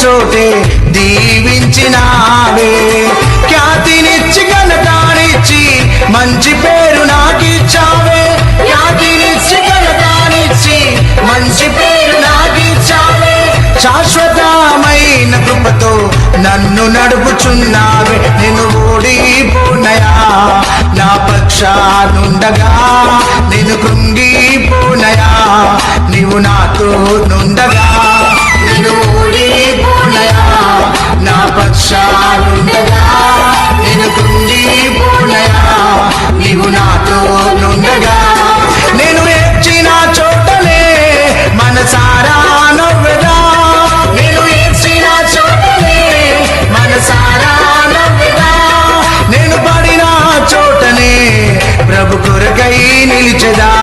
చోటే దీవించినావే. ఖ్యాతినిచ్చి ఘనతానిచ్చి మంచి పేరు నాకిచ్చావే. ఖ్యాతినిచ్చి ఘనతానిచ్చి మంచి పేరు నాకిచ్చావే. శాశ్వతమైన కృపతో నన్ను నడుపుచున్నావే. నేను ఓడిపోనయా నా పక్షానుండగా, నేను కృంగిపోనయా నీవు నాతో నుండగా. నేను ఓడిపోనయా నా పక్షానుండగా, నేను కృంగిపోనయా నీవు నాతో నుండగా. నేను ఏడ్చిన చోటనే మనసారా నవ్వెదా. నేను ఏడ్చిన చోటనే మనసారా నవ్వెదా. నేను పడిన చోటనే ప్రభు కొరకై నిలిచెదా.